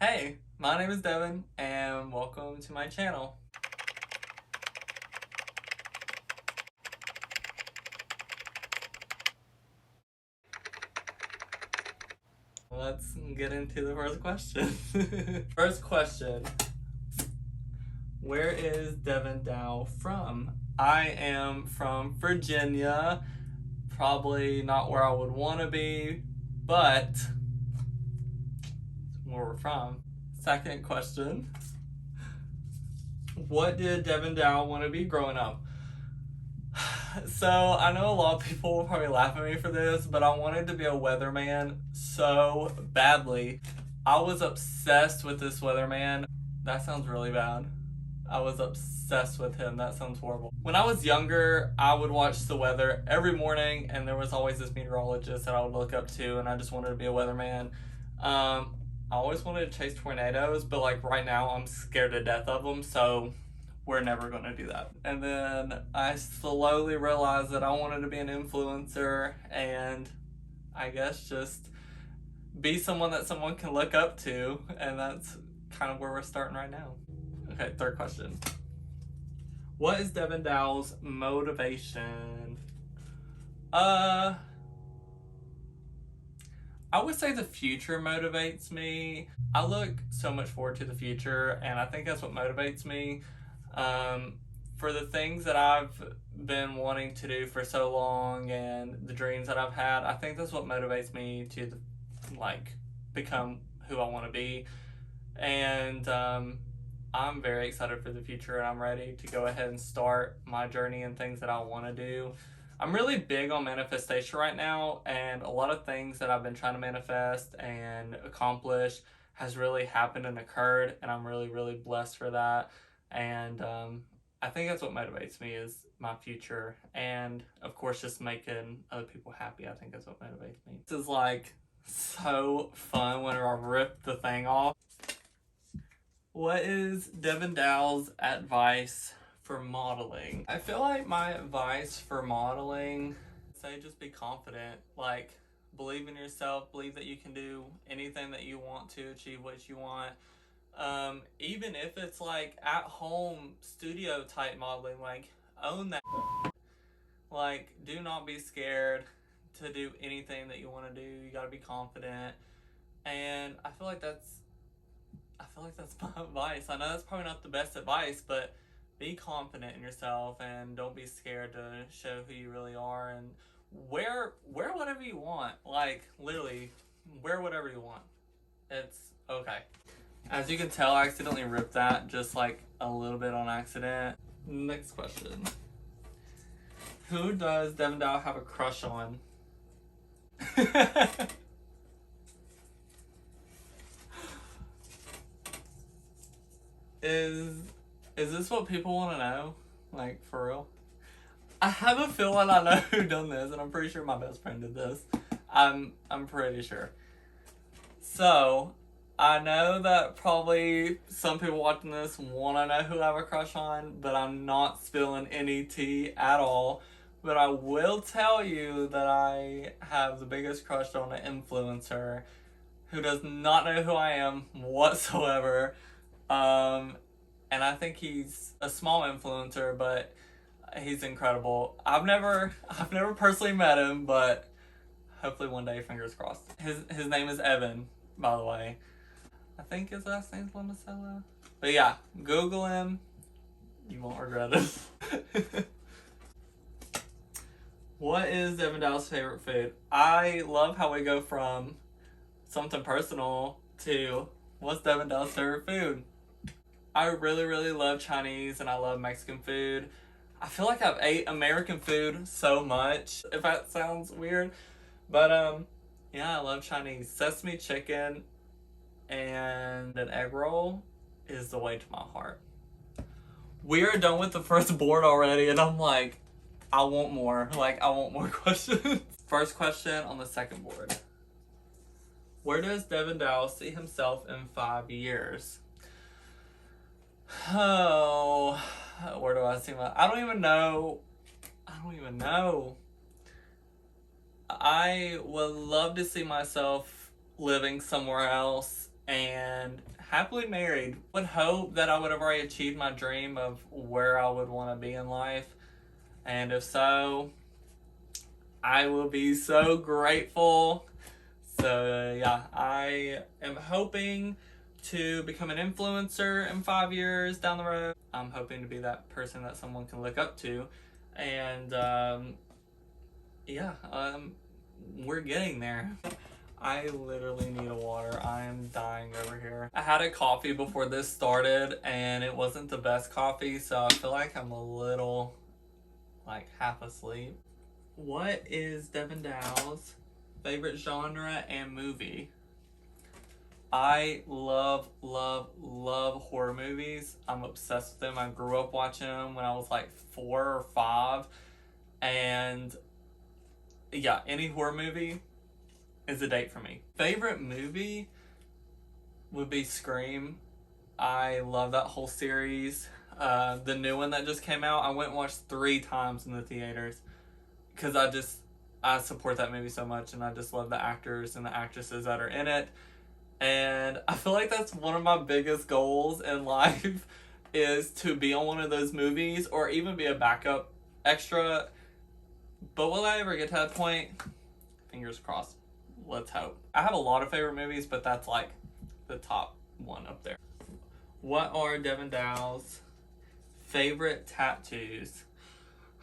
Hey, my name is Devin, and welcome to my channel. Let's get into the first question. First question. Where is Devin Dao from? I am from Virginia. Probably not where I would want to be, but where we're from. Second question. What did Devin Dao want to be growing up? So, I know a lot of people will probably laugh at me for this, but I wanted to be a weatherman so badly. I was obsessed with this weatherman. That sounds really bad. I was obsessed with him. That sounds horrible. When I was younger, I would watch the weather every morning, and there was always this meteorologist that I would look up to, and I just wanted to be a weatherman. I always wanted to chase tornadoes, but like right now, I'm scared to death of them, so we're never going to do that. And then I slowly realized that I wanted to be an influencer and I guess just be someone that someone can look up to, and that's kind of where we're starting right now. Okay, third question. What is Devin Dowell's motivation? I would say the future motivates me. I look so much forward to the future, and I think that's what motivates me. For the things that I've been wanting to do for so long and the dreams that I've had, I think that's what motivates me to become who I want to be. And I'm very excited for the future, and I'm ready to go ahead and start my journey and things that I want to do. I'm really big on manifestation right now, and a lot of things that I've been trying to manifest and accomplish has really happened and occurred, and I'm really, really blessed for that. And I think that's what motivates me is my future, and of course just making other people happy. I think that's what motivates me. This is like so fun whenever I rip the thing off. What is Devindell's advice for modeling? I feel like my advice for modeling, say just be confident. Like, believe in yourself, believe that you can do anything that you want to, achieve what you want. Even if it's like at home studio type modeling, like own that. Like, do not be scared to do anything that you want to do. You got to be confident. And I feel like that's my advice. I know that's probably not the best advice, but be confident in yourself and don't be scared to show who you really are, and wear whatever you want. Like, literally, wear whatever you want. It's okay. As you can tell, I accidentally ripped that just like a little bit on accident. Next question. Who does Devin Dao have a crush on? Is this what people want to know? Like, for real? I have a feeling I know who done this, and I'm pretty sure my best friend did this. I'm pretty sure. So, I know that probably some people watching this want to know who I have a crush on, but I'm not spilling any tea at all. But I will tell you that I have the biggest crush on an influencer who does not know who I am whatsoever. And I think he's a small influencer, but he's incredible. I've never personally met him, but hopefully one day, fingers crossed. His name is Evan, by the way. I think his last name's Lamacella. But yeah, Google him. You won't regret it. What is Devin Dow's favorite food? I love how we go from something personal to what's Devin Dow's favorite food? I really, really love Chinese and I love Mexican food. I feel like I've ate American food so much, if that sounds weird. But yeah, I love Chinese. Sesame chicken and an egg roll is the way to my heart. We are done with the first board already, and I'm like, I want more. Like, I want more questions. First question on the second board. Where does Devin Dao see himself in 5 years? Oh, where do I see my... I don't even know. I would love to see myself living somewhere else and happily married. Would hope that I would have already achieved my dream of where I would want to be in life. And if so, I will be so grateful. So yeah, I am hoping to become an influencer in 5 years down the road. I'm hoping to be that person that someone can look up to. And we're getting there. I literally need a water. I am dying over here. I had a coffee before this started and it wasn't the best coffee, so I feel like I'm a little like half asleep. What is Devindell's favorite genre and movie? I love horror movies. I'm obsessed with them. I grew up watching them when I was like 4 or 5. And yeah, any horror movie is a date for me. Favorite movie would be Scream. I love that whole series. The new one that just came out, I went and watched 3 times in the theaters because I support that movie so much, and I just love the actors and the actresses that are in it. And I feel like that's one of my biggest goals in life is to be on one of those movies or even be a backup extra. But will I ever get to that point? Fingers crossed. Let's hope. I have a lot of favorite movies, but that's like the top one up there. What are Devindell's favorite tattoos?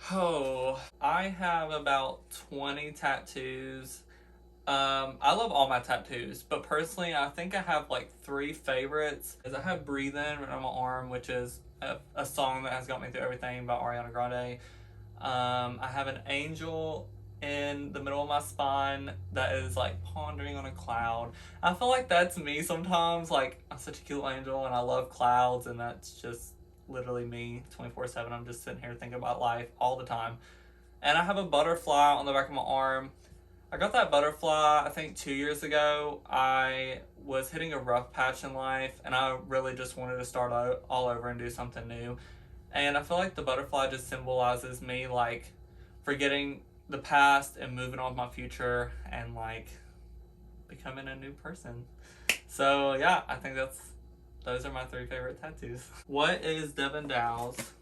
Oh, I have about 20 tattoos. I love all my tattoos, but personally, I think I have like 3 favorites. I have Breathe In on my arm, which is a song that has got me through everything by Ariana Grande. I have an angel in the middle of my spine that is like pondering on a cloud. I feel like that's me sometimes. Like, I'm such a cute angel and I love clouds, and that's just literally me 24/7. I'm just sitting here thinking about life all the time. And I have a butterfly on the back of my arm. I got that butterfly, I think 2 years ago. I was hitting a rough patch in life and I really just wanted to start all over and do something new. And I feel like the butterfly just symbolizes me like forgetting the past and moving on with my future and like becoming a new person. So yeah, I think those are my 3 favorite tattoos. What is Devindell's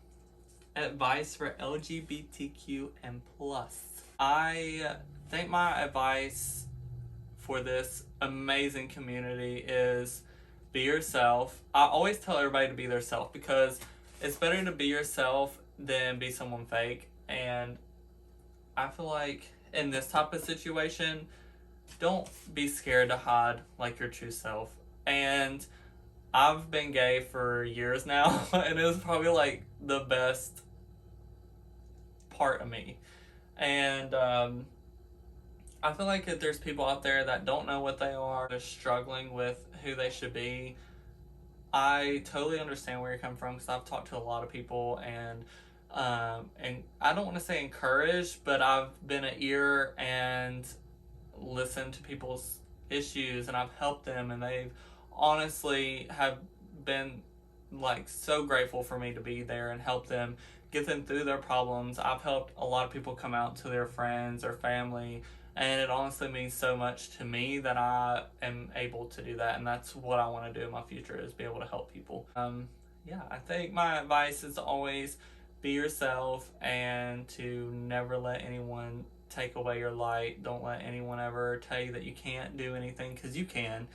advice for LGBTQ and plus? I think my advice for this amazing community is be yourself. I always tell everybody to be their self because it's better to be yourself than be someone fake. And I feel like in this type of situation, don't be scared to hide like your true self. And I've been gay for years now, and it was probably like the best part of me. And I feel like if there's people out there that don't know what they are, they're struggling with who they should be, I totally understand where you're coming from because I've talked to a lot of people and I don't want to say encourage, but I've been an ear and listened to people's issues and I've helped them, and they've honestly have been like so grateful for me to be there and help them get them through their problems. I've helped a lot of people come out to their friends or family, and it honestly means so much to me that I am able to do that, and that's what I want to do in my future is be able to help people. I think my advice is to always be yourself and to never let anyone take away your light. Don't let anyone ever tell you that you can't do anything, because you can.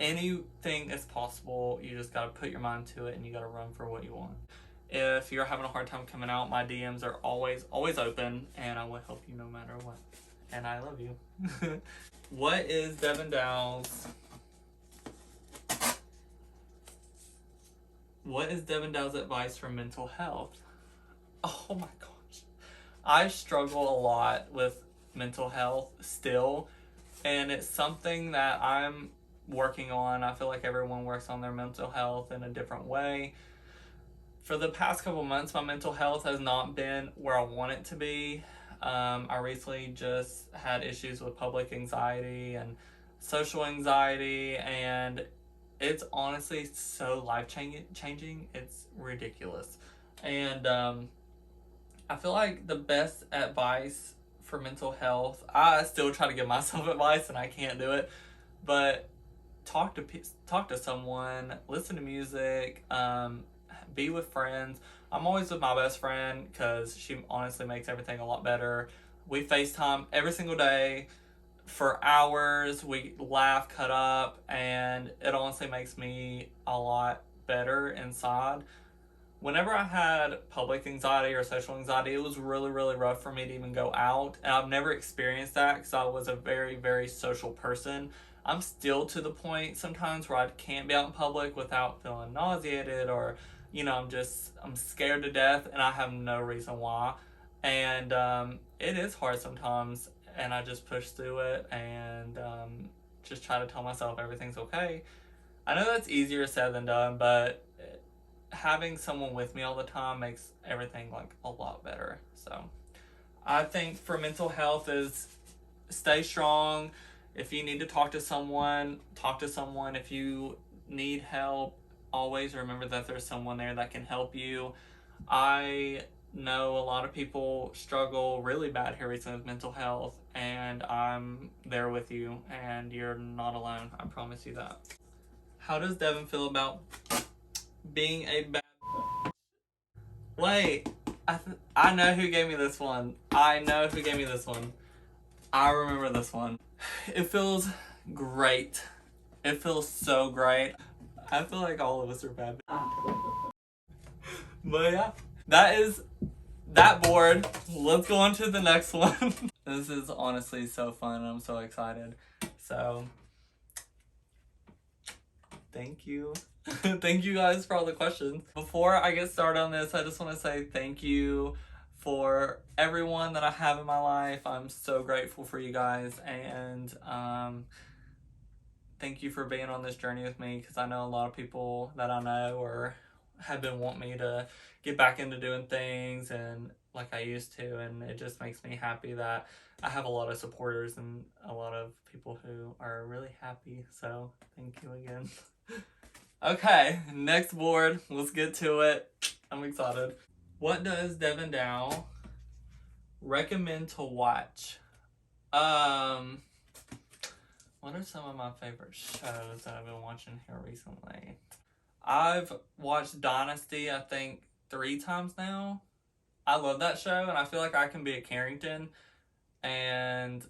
Anything is possible. You just got to put your mind to it and you got to run for what you want. If you're having a hard time coming out, my DMs are always open, and I will help you no matter what. And I love you. What is Devindell's advice for mental health? Oh my gosh. I struggle a lot with mental health still, and it's something that I'm working on. I feel like everyone works on their mental health in a different way. For the past couple months, my mental health has not been where I want it to be. I recently just had issues with public anxiety and social anxiety, and it's honestly so life-changing. It's ridiculous. And I feel like the best advice for mental health, I still try to give myself advice and I can't do it, but talk to someone, listen to music, be with friends. I'm always with my best friend because she honestly makes everything a lot better. We FaceTime every single day for hours. We laugh, cut up, and it honestly makes me a lot better inside. Whenever I had public anxiety or social anxiety, it was really, really rough for me to even go out. And I've never experienced that because I was a very, very social person. I'm still to the point sometimes where I can't be out in public without feeling nauseated or, I'm scared to death and I have no reason why. And it is hard sometimes. And I just push through it and just try to tell myself everything's okay. I know that's easier said than done, but having someone with me all the time makes everything like a lot better. So I think for mental health is stay strong. If you need to talk to someone, talk to someone. If you need help, always remember that there's someone there that can help you. I know a lot of people struggle really bad here recently with mental health, and I'm there with you, and you're not alone. I promise you that. How does Devin feel about being a bad... Wait, I know who gave me this one. I know who gave me this one. I remember this one. It feels great. It feels so great. I feel like all of us are bad. But yeah, that is that board. Let's go on to the next one. This is honestly so fun. I'm so excited. So, thank you. Thank you guys for all the questions. Before I get started on this, I just want to say thank you for everyone that I have in my life. I'm so grateful for you guys, and thank you for being on this journey with me, because I know a lot of people that I know or have been wanting me to get back into doing things and like I used to, and it just makes me happy that I have a lot of supporters and a lot of people who are really happy. So thank you again. Okay, next board. Let's get to it. I'm excited. What does Devindell recommend to watch? What are some of my favorite shows that I've been watching here recently? I've watched Dynasty, I think, 3 times now. I love that show, and I feel like I can be a Carrington, and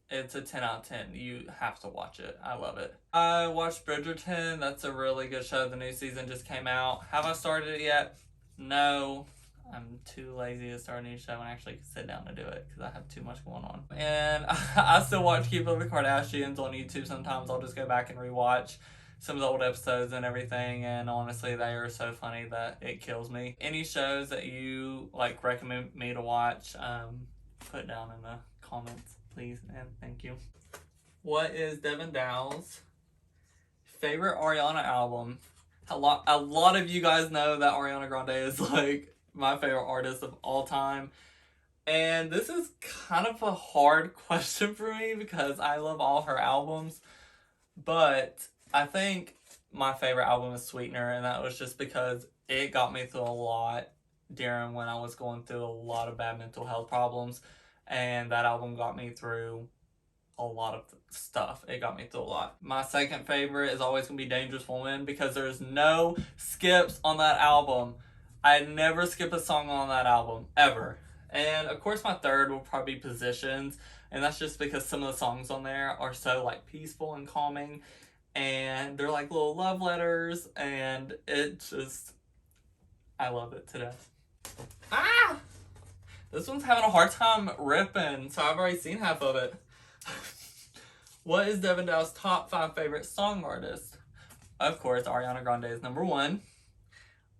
it's a 10 out of 10. You have to watch it. I love it. I watched Bridgerton. That's a really good show. The new season just came out. Have I started it yet? No. I'm too lazy to start a new show and actually sit down to do it because I have too much going on. And I still watch Keep Up with the Kardashians on YouTube sometimes. I'll just go back and rewatch some of the old episodes and everything, and honestly they are so funny that it kills me. Any shows that you like recommend me to watch, put down in the comments, please, and thank you. What is Devindell's favorite Ariana album? A lot of you guys know that Ariana Grande is like my favorite artist of all time. And this is kind of a hard question for me because I love all her albums. But I think my favorite album is Sweetener, and that was just because it got me through a lot during when I was going through a lot of bad mental health problems. And that album got me through a lot of stuff. It got me through a lot. My second favorite is always going to be Dangerous Woman because there's no skips on that album. I never skip a song on that album, ever. And of course my third will probably be Positions, and that's just because some of the songs on there are so like peaceful and calming, and they're like little love letters, and I love it to death. Ah! This one's having a hard time ripping, so I've already seen half of it. What is Devindell's top 5 favorite song artists? Of course, Ariana Grande is number 1.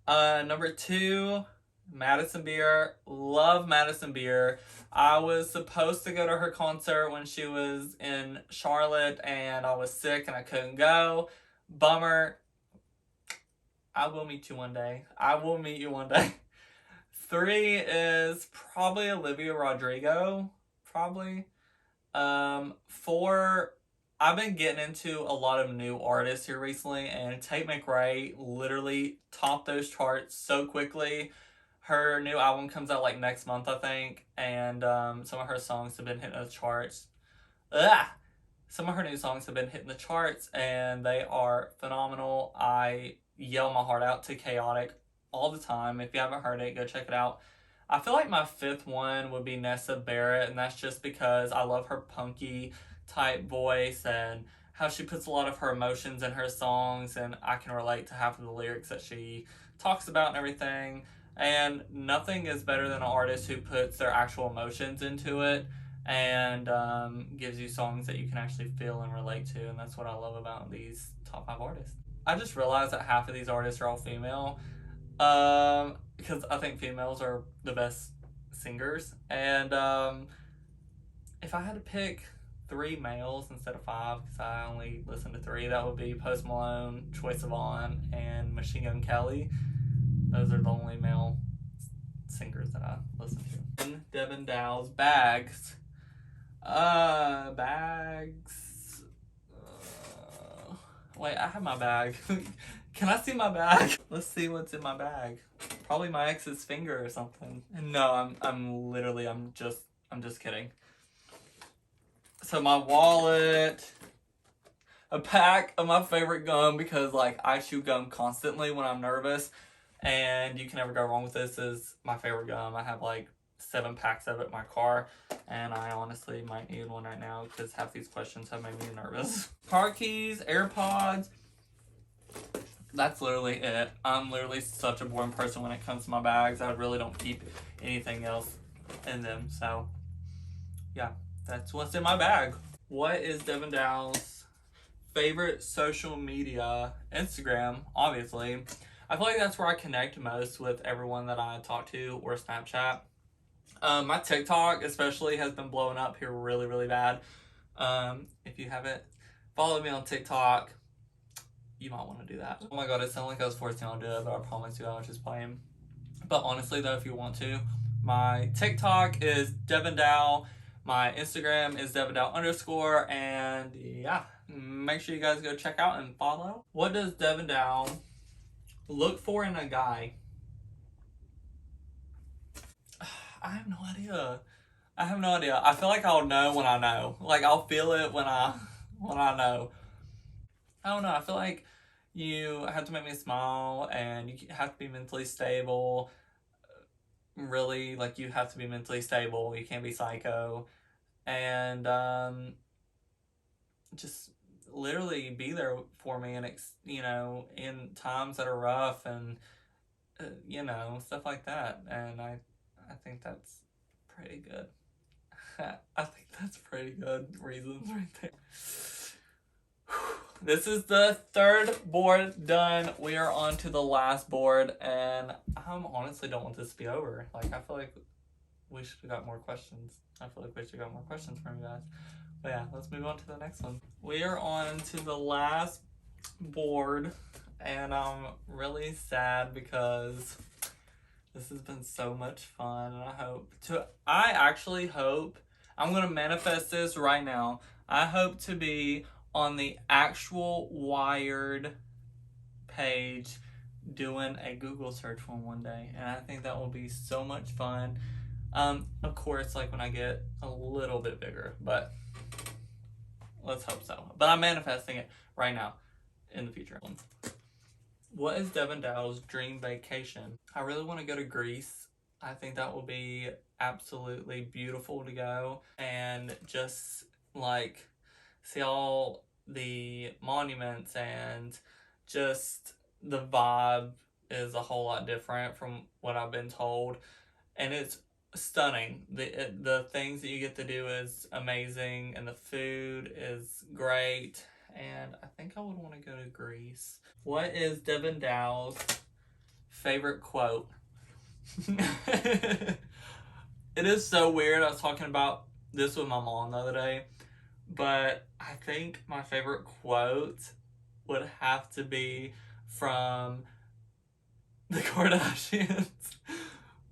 Number 2, Madison Beer. Love Madison Beer. I was supposed to go to her concert when she was in Charlotte, and I was sick and I couldn't go. Bummer. I will meet you one day. I will meet you one day. 3 is probably Olivia Rodrigo. Probably. 4, I've been getting into a lot of new artists here recently, and Tate McRae literally topped those charts so quickly. Her new album comes out like next month, I think, and some of her songs have been hitting those charts. Ugh! some of her new songs have been hitting the charts, and they are phenomenal. I yell my heart out to Chaotic all the time. If you haven't heard it, go check it out. I feel like my fifth one would be Nessa Barrett, and that's just because I love her punky type voice and how she puts a lot of her emotions in her songs, and I can relate to half of the lyrics that she talks about and everything. And nothing is better than an artist who puts their actual emotions into it and gives you songs that you can actually feel and relate to, and that's what I love about these top 5 artists. I just realized that half of these artists are all female, because I think females are the best singers, and if I had to pick 3 males instead of 5, because I only listen to 3, that would be Post Malone, Troye Sivan, and Machine Gun Kelly. Those are the only male singers that I listen to. And Devin Dow's Bags. Bags. Wait, I have my bag. Can I see my bag? Let's see what's in my bag. Probably my ex's finger or something. No, I'm just kidding. So my wallet, a pack of my favorite gum, because like I chew gum constantly when I'm nervous, and you can never go wrong with this. Is my favorite gum. I have like 7 packs of it in my car, and I honestly might need one right now because half these questions have made me nervous. Car keys, AirPods. That's literally it. I'm literally such a boring person when it comes to my bags. I really don't keep anything else in them. So yeah, that's what's in my bag. What is Devindell's favorite social media? Instagram, obviously. I feel like that's where I connect most with everyone that I talk to, or Snapchat. My TikTok especially has been blowing up here really, really bad. If you haven't followed me on TikTok, you might want to do that. Oh my god, it sounded like I was forcing y'all to do it, but I promise you I was just playing. But honestly though, if you want to, my TikTok is Devindell. My Instagram is Devindell_, and yeah, make sure you guys go check out and follow. What does Devindell look for in a guy? I have no idea. I feel like I'll know when I know. Like I'll feel it when I know. I don't know. I feel like you have to make me smile, and you have to be mentally stable. Really, like you have to be mentally stable. You can't be psycho, and just literally be there for me, and in times that are rough, and stuff like that. And I think that's pretty good. I think that's pretty good reasons right there. This is the 3rd board done. We are on to the last board, and I honestly don't want this to be over. Like, I feel like we should have got more questions. From you guys. But yeah, let's move on to the next one. We are on to the last board, and I'm really sad because this has been so much fun, and I actually hope, I'm going to manifest this right now. I hope to be on the actual Wired page doing a Google search one day, and I think that will be so much fun. Of course, like when I get a little bit bigger, but let's hope so. But I'm manifesting it right now in the future. What is Devindell's dream vacation? I really want to go to Greece. I think that will be absolutely beautiful to go and just like see all the monuments, and just the vibe is a whole lot different from what I've been told, and it's stunning. The things that you get to do is amazing, and the food is great, and I think I would want to go to Greece. What is Devindell's favorite quote? It is so weird. I was talking about this with my mom the other day, but I think my favorite quote would have to be from the Kardashians,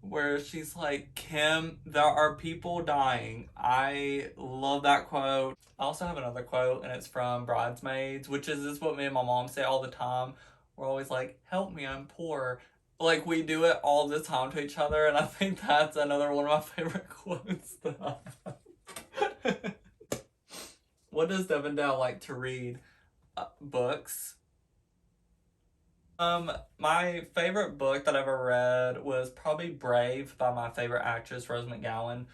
where she's like, Kim, there are people dying. I love that quote. I also have another quote, and it's from Bridesmaids, which is what me and my mom say all the time. We're always like, help me, I'm poor. Like, we do it all the time to each other, and I think that's another one of my favorite quotes that I have. What does Devindell like to read? Books. My favorite book that I ever read was probably Brave by my favorite actress, Rose McGowan.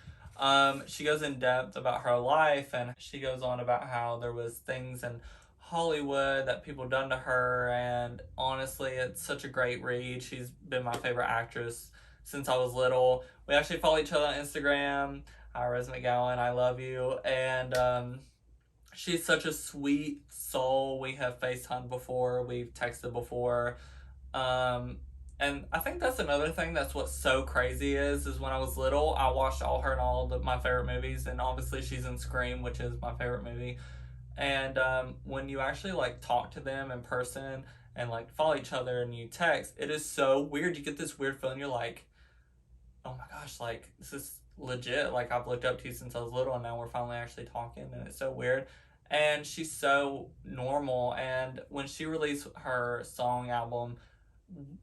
She goes in depth about her life, and she goes on about how there was things in Hollywood that people done to her, and honestly, it's such a great read. She's been my favorite actress since I was little. We actually follow each other on Instagram. Hi, Rose McGowan, I love you. And she's such a sweet soul. We have FaceTimed before, we've texted before. And I think that's another thing that's what's so crazy is when I was little, I watched all her and all of my favorite movies, and obviously she's in Scream, which is my favorite movie. And when you actually like talk to them in person and like follow each other and you text, it is so weird. You get this weird feeling. You're like, oh my gosh, like this is legit. Like I've looked up to you since I was little, and now we're finally actually talking, and it's so weird. And she's so normal. And when she released her song album,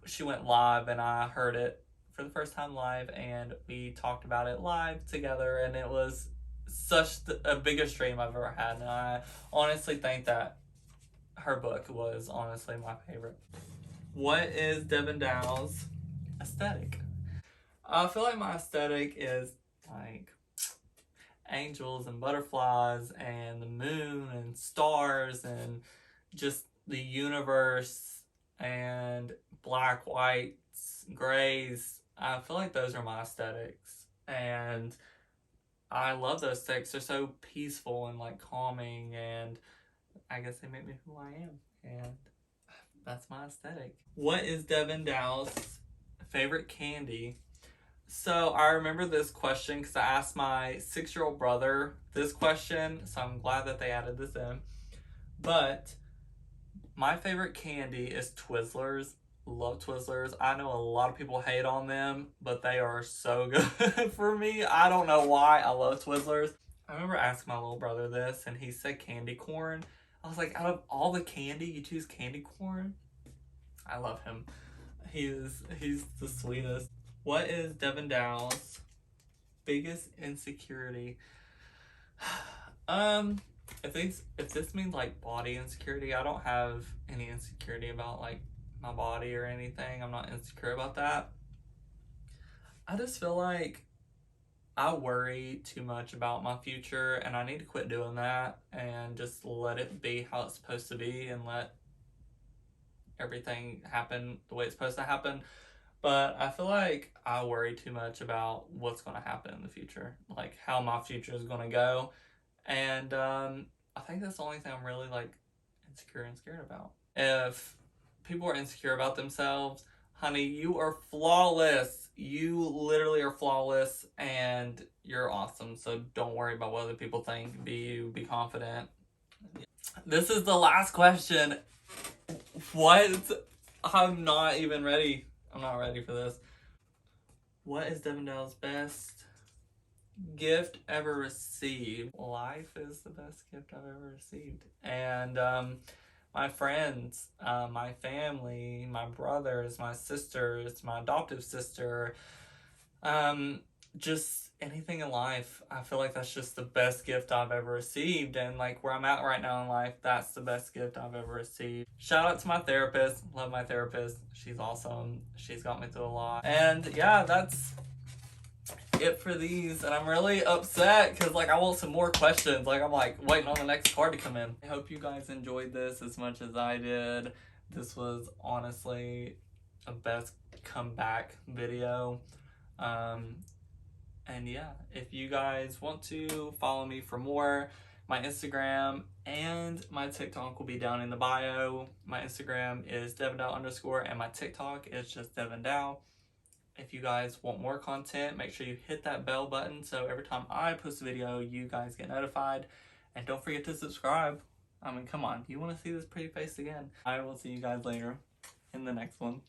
she went live, and I heard it for the first time live, and we talked about it live together, and it was such a biggest dream I've ever had. And I honestly think that her book was honestly my favorite. What is Devin Dow's aesthetic? I feel like my aesthetic is like angels and butterflies and the moon and stars and just the universe and black, whites, grays. I feel like those are my aesthetics. And I love those aesthetics. They're so peaceful and like calming, and I guess they make me who I am. And that's my aesthetic. What is Devin Dow's favorite candy? So I remember this question because I asked my 6-year-old brother this question, so I'm glad that they added this in. But my favorite candy is Twizzlers. Love Twizzlers. I know a lot of people hate on them, but they are so good for me. I don't know why. I love Twizzlers. I remember asking my little brother this, and he said candy corn. I was like, out of all the candy, you choose candy corn? I love him. He's the sweetest. What is Devin Dow's biggest insecurity? If this means like body insecurity, I don't have any insecurity about like my body or anything. I'm not insecure about that. I just feel like I worry too much about my future, and I need to quit doing that and just let it be how it's supposed to be and let everything happen the way it's supposed to happen. But I feel like I worry too much about what's going to happen in the future, like how my future is going to go. And I think that's the only thing I'm really like insecure and scared about. If people are insecure about themselves, honey, you are flawless. You literally are flawless, and you're awesome. So don't worry about what other people think. Be you, be confident. This is the last question. What? I'm not even ready. I'm not ready for this. What is Devindell's best gift ever received? Life is the best gift I've ever received. And my friends, my family, my brothers, my sisters, my adoptive sister, just anything in life. I feel like that's just the best gift I've ever received, and like where I'm at right now in life, that's the best gift I've ever received. Shout out to my therapist. Love my therapist. She's awesome. She's got me through a lot. And yeah, that's it for these, and I'm really upset because like I want some more questions. Like I'm like waiting on the next card to come in. I hope you guys enjoyed this as much as I did. This was honestly a best comeback video. And yeah, if you guys want to follow me for more, my Instagram and my TikTok will be down in the bio. My Instagram is Devindell_, and my TikTok is just Devindell. If you guys want more content, make sure you hit that bell button so every time I post a video, you guys get notified. And don't forget to subscribe. I mean, come on, you want to see this pretty face again? I will see you guys later in the next one.